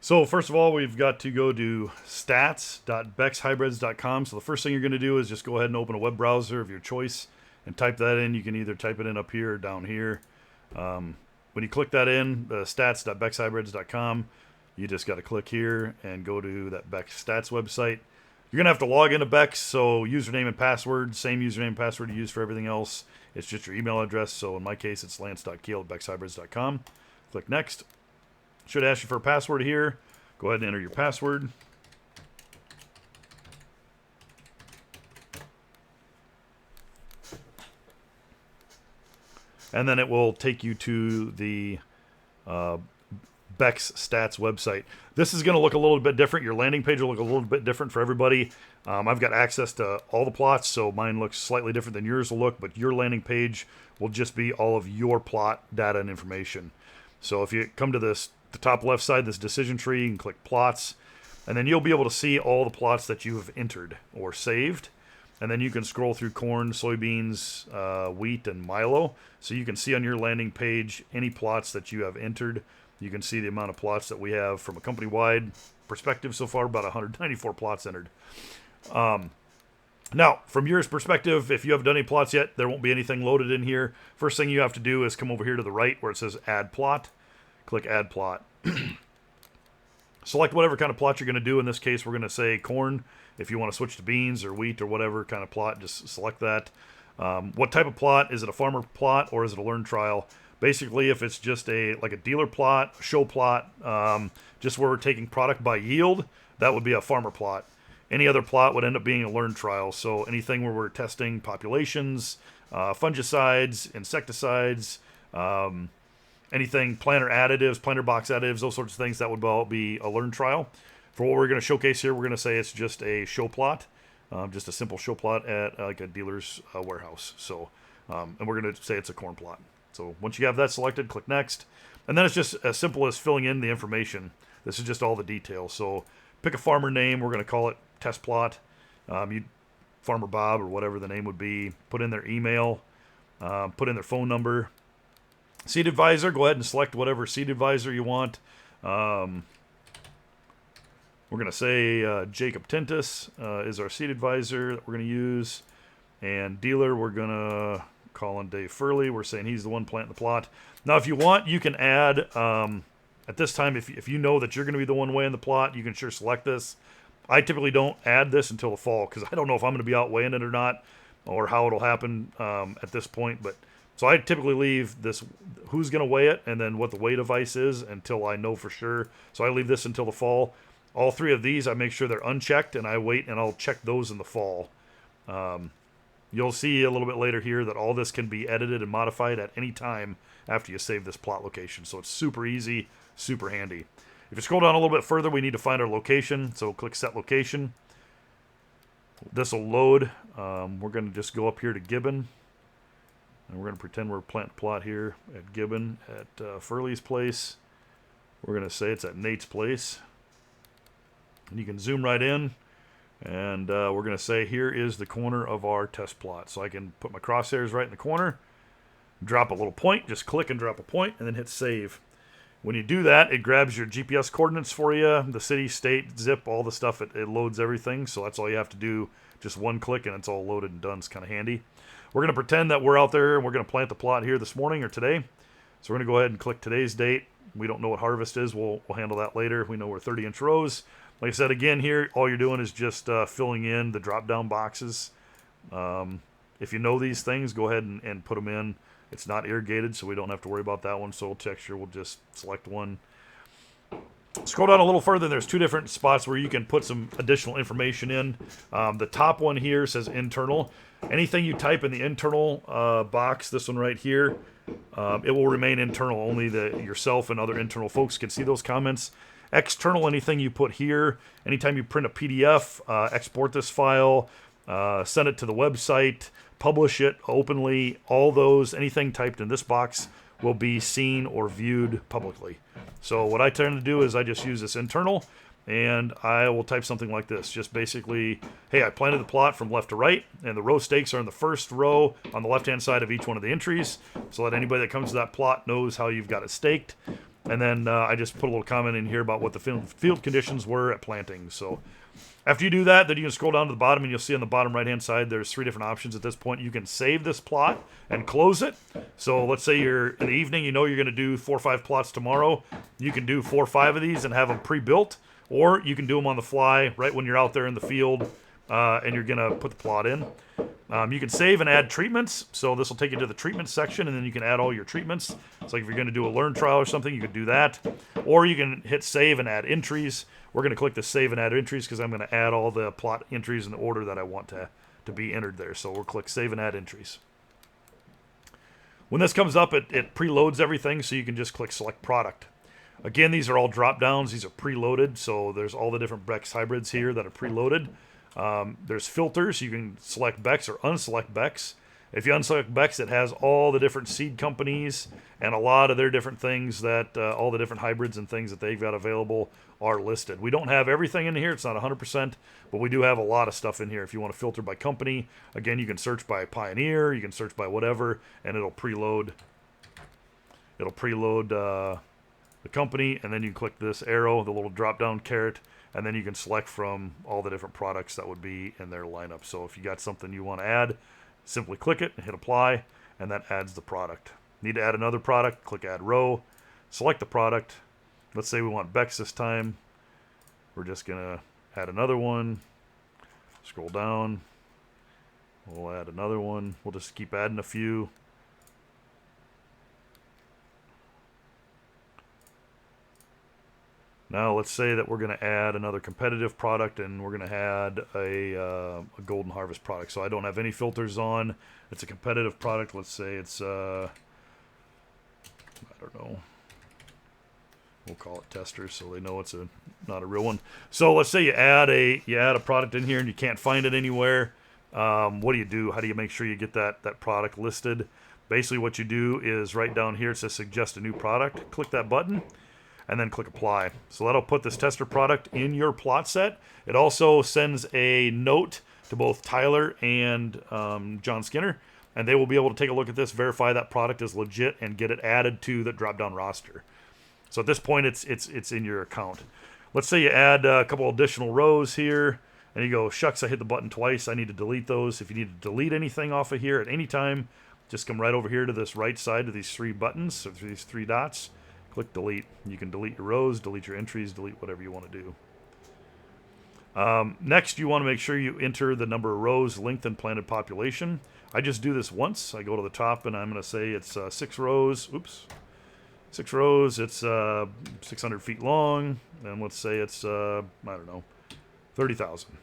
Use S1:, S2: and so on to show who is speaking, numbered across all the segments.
S1: So first of all, we've got to go to stats.bexhybrids.com. So the first thing you're going to do is just go ahead and open a web browser of your choice and type that in. You can either type it in up here or down here. When you click that in, stats.bexhybrids.com, you just got to click here and go to that Bex Stats website. You're going to have to log into Bex, so username and password, same username and password you use for everything else. It's just your email address. So in my case, it's lance.keel@bexhybrids.com. Click next. Should ask you for a password here. Go ahead and enter your password. And then it will take you to the Bex Stats website. This is going to look a little bit different. Your landing page will look a little bit different for everybody. I've got access to all the plots, so mine looks slightly different than yours will look, but your landing page will just be all of your plot data and information. So if you come to the top left side, this decision tree, you can click plots, and then you'll be able to see all the plots that you have entered or saved. And then you can scroll through corn, soybeans, wheat, and milo. So you can see on your landing page any plots that you have entered. You can see the amount of plots that we have from a company-wide perspective so far, about 194 plots entered. Now, from your perspective, if you haven't done any plots yet, there won't be anything loaded in here. First thing you have to do is come over here to the right where it says Add Plot. Click Add Plot. Select whatever kind of plot you're going to do. In this case, we're going to say corn. If you want to switch to beans or wheat or whatever kind of plot, just select that. What type of plot? Is it a farmer plot or is it a learn trial? Basically, if it's just like a dealer plot, show plot, just where we're taking product by yield, that would be a farmer plot. Any other plot would end up being a learn trial. So anything where we're testing populations, fungicides, insecticides, anything planter additives, planter box additives, those sorts of things, that would all be a learn trial. For what we're going to showcase here, we're going to say it's just a show plot, just a simple show plot at like a dealer's warehouse. So, and we're going to say it's a corn plot. So once you have that selected, click next. And then it's just as simple as filling in the information. This is just all the details. So pick a farmer name. We're going to call it test plot. Farmer Bob or whatever the name would be. Put in their email. Put in their phone number. Seed advisor, go ahead and select whatever seed advisor you want. We're going to say Jacob Tintus is our seed advisor that we're going to use. And dealer, we're going to call on Dave Furley. We're saying he's the one planting the plot. Now, if you want, you can add, at this time, if you know that you're going to be the one weighing the plot, you can sure select this. I typically don't add this until the fall because I don't know if I'm going to be out weighing it or not or how it'll happen at this point. But so I typically leave this, who's going to weigh it, and then what the weigh device is until I know for sure. So I leave this until the fall. All three of these, I make sure they're unchecked, and I wait, and I'll check those in the fall. You'll see a little bit later here that all this can be edited and modified at any time after you save this plot location. So it's super easy, super handy. If you scroll down a little bit further, we need to find our location. So click Set Location. This will load. We're going to just go up here to Gibbon. And we're going to pretend we're planting plot here at Gibbon at Furley's place. We're going to say it's at Nate's place. And you can zoom right in. And we're going to say here is the corner of our test plot. So I can put my crosshairs right in the corner. Drop a little point. Just click and drop a point and then hit save. When you do that, it grabs your GPS coordinates for you. The city, state, zip, all the stuff. It loads everything. So that's all you have to do. Just one click and it's all loaded and done. It's kind of handy. We're going to pretend that we're out there and we're going to plant the plot here this morning or today. So we're going to go ahead and click today's date. We don't know what harvest is. We'll handle that later. We know we're 30-inch rows. Like I said, again, here, all you're doing is just filling in the drop-down boxes. If you know these things, go ahead and put them in. It's not irrigated, so we don't have to worry about that one. Soil texture, we'll just select one. Scroll down a little further. There's two different spots where you can put some additional information in. The top one here says internal. Anything you type in the internal box, this one right here, it will remain internal. Only yourself and other internal folks can see those comments. External, anything you put here, anytime you print a PDF, export this file, send it to the website, publish it openly, all those, anything typed in this box will be seen or viewed publicly. So what I tend to do is I just use this internal, and I will type something like this. Just basically, hey, I planted the plot from left to right, and the row stakes are in the first row on the left-hand side of each one of the entries, so that anybody that comes to that plot knows how you've got it staked. And then I just put a little comment in here about what the field conditions were at planting. So after you do that, then you can scroll down to the bottom and you'll see on the bottom right-hand side, there's 3 different options at this point. You can save this plot and close it. So let's say you're in the evening, you know you're going to do 4 or 5 plots tomorrow. You can do 4 or 5 of these and have them pre-built, or you can do them on the fly right when you're out there in the field and you're going to put the plot in. You can save and add treatments. So this will take you to the treatment section, and then you can add all your treatments. It's like if you're going to do a learn trial or something, you could do that. Or you can hit save and add entries. We're going to click the save and add entries because I'm going to add all the plot entries in the order that I want to be entered there. So we'll click save and add entries. When this comes up, it preloads everything, so you can just click select product. Again, these are all drop downs. These are preloaded, so there's all the different BECS hybrids here that are preloaded. There's filters. You can select BECS or unselect BECS. If you unselect BECS, it has all the different seed companies and a lot of their different things that all the different hybrids and things that they've got available are listed. We don't have everything in here. It's not 100%, but we do have a lot of stuff in here. If you want to filter by company, again, you can search by Pioneer, you can search by whatever, and it'll preload. It'll preload the company, and then you click this arrow, the little drop-down caret, and then you can select from all the different products that would be in their lineup. So if you got something you want to add, simply click it and hit apply, and that adds the product. Need to add another product, click add row, select the product. Let's say we want BECS this time. We're just going to add another one. Scroll down. We'll add another one. We'll just keep adding a few. Now let's say that we're going to add another competitive product, and we're going to add a Golden Harvest product. So I don't have any filters on. It's a competitive product. Let's say it's, I don't know. We'll call it Tester so they know it's not a real one. So let's say you add a product in here and you can't find it anywhere. What do? How do you make sure you get that product listed? Basically what you do is right down here it says suggest a new product. Click that button and then click apply. So that'll put this tester product in your plot set. It also sends a note to both Tyler and John Skinner, and they will be able to take a look at this, verify that product is legit, and get it added to the drop-down roster. So at this point, it's in your account. Let's say you add a couple additional rows here, and you go, shucks, I hit the button twice. I need to delete those. If you need to delete anything off of here at any time, just come right over here to this right side of these 3 buttons, so these 3 dots. Click delete. You can delete your rows, delete your entries, delete whatever you want to do. Next, you want to make sure you enter the number of rows, length, and planted population. I just do this once. I go to the top, and I'm going to say it's 6 rows. Oops. 6 rows. It's 600 feet long. And let's say it's, I don't know, 30,000.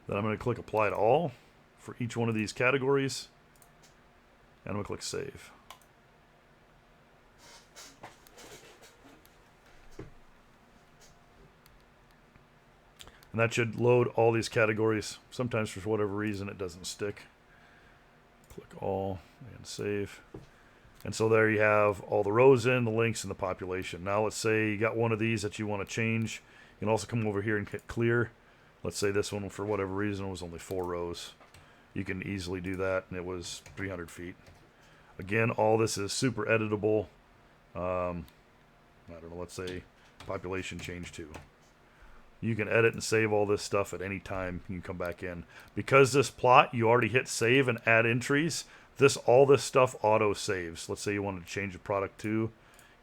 S1: Then I'm going to click apply to all for each one of these categories. And I'm going to click save. And that should load all these categories. Sometimes for whatever reason it doesn't stick. Click all and save. And so there you have all the rows in, the links, and the population. Now let's say you got one of these that you want to change. You can also come over here and hit clear. Let's say this one, for whatever reason, was only 4 rows. You can easily do that, and it was 300 feet. Again, all this is super editable. I don't know, let's say population change 2. You can edit and save all this stuff at any time. You can come back in. Because this plot, you already hit save and add entries, all this stuff auto saves. Let's say you wanted to change the product to,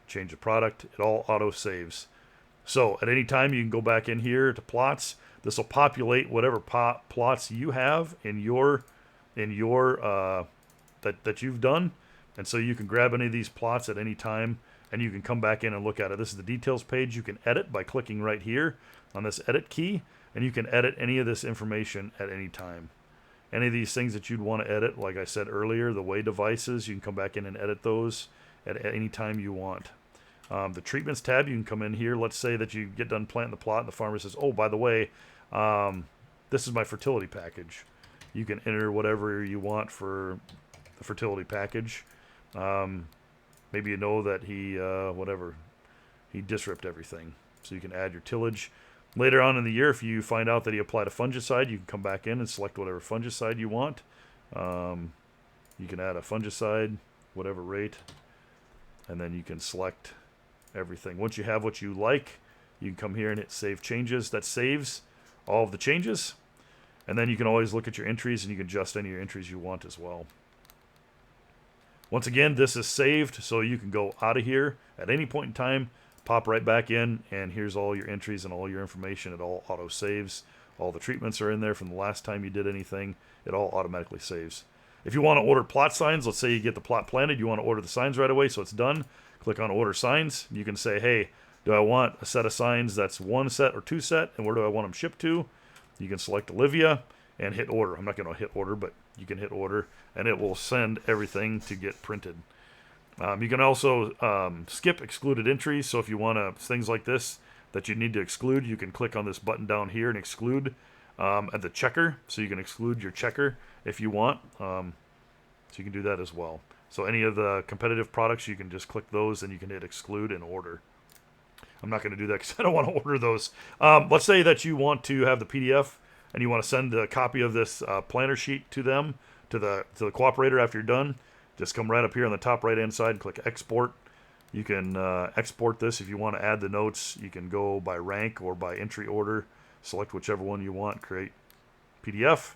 S1: change the product, it all auto saves. So at any time you can go back in here to plots. This will populate whatever plots you have in your that you've done. And so you can grab any of these plots at any time and you can come back in and look at it. This is the details page. You can edit by clicking right here on this edit key, and you can edit any of this information at any time. Any of these things that you'd want to edit, like I said earlier, the way devices, you can come back in and edit those at any time you want. The treatments tab, you can come in here. Let's say that you get done planting the plot and the farmer says, oh, by the way, this is my fertility package. You can enter whatever you want for the fertility package. Maybe you know that he disripped everything. So you can add your tillage. Later on in the year, if you find out that he applied a fungicide, you can come back in and select whatever fungicide you want. You can add a fungicide, whatever rate. and then you can select everything. Once you have what you like, you can come here and hit Save Changes. That saves all of the changes. And then you can always look at your entries, and you can adjust any of your entries you want as well. Once again, this is saved, so you can go out of here at any point in time, pop right back in, and here's all your entries and all your information. It all auto saves. All the treatments are in there from the last time you did anything. It all automatically saves. If you want to order plot signs, let's say you get the plot planted, you want to order the signs right away, so it's done. Click on Order Signs. You can say, hey, do I want a set of signs that's 1 set or 2 set, and where do I want them shipped to? You can select Olivia and hit Order. I'm not going to hit Order, but you can hit Order, and it will send everything to get printed. You can also skip excluded entries, so if you want things like this that you need to exclude, you can click on this button down here and exclude at the checker, so you can exclude your checker if you want. So you can do that as well. So any of the competitive products, you can just click those, and you can hit exclude and order. I'm not going to do that because I don't want to order those. Let's say that you want to have the PDF and you want to send a copy of this planner sheet to them, to the cooperator after you're done. Just come right up here on the top right-hand side and click Export. You can export this if you want to add the notes. You can go by rank or by entry order. Select whichever one you want. Create PDF.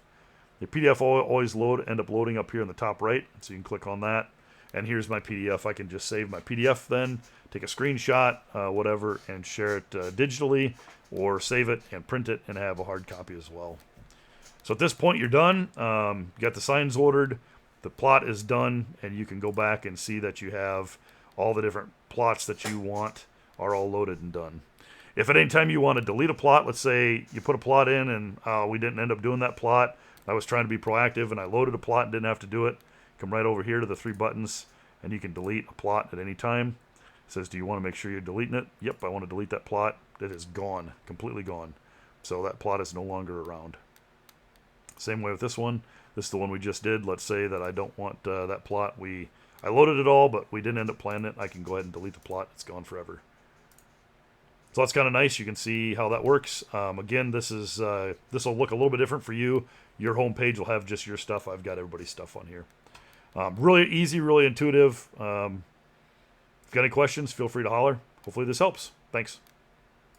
S1: The PDF will always end up loading up here in the top right, so you can click on that. And here's my PDF. I can just save my PDF then, take a screenshot, whatever, and share it digitally, or save it and print it and have a hard copy as well. So at this point, you're done. You got the signs ordered. The plot is done, and you can go back and see that you have all the different plots that you want are all loaded and done. If at any time you want to delete a plot, let's say you put a plot in and we didn't end up doing that plot. I was trying to be proactive, and I loaded a plot and didn't have to do it. Come right over here to the 3 buttons, and you can delete a plot at any time. It says, do you want to make sure you're deleting it? Yep, I want to delete that plot. It is gone, completely gone. So that plot is no longer around. Same way with this one. This is the one we just did. Let's say that I don't want that plot. I loaded it all, but we didn't end up planning it. I can go ahead and delete the plot. It's gone forever. So that's kind of nice. You can see how that works. Again, this will look a little bit different for you. Your home page will have just your stuff. I've got everybody's stuff on here. Really easy, really intuitive. If you got any questions, feel free to holler. Hopefully this helps. Thanks.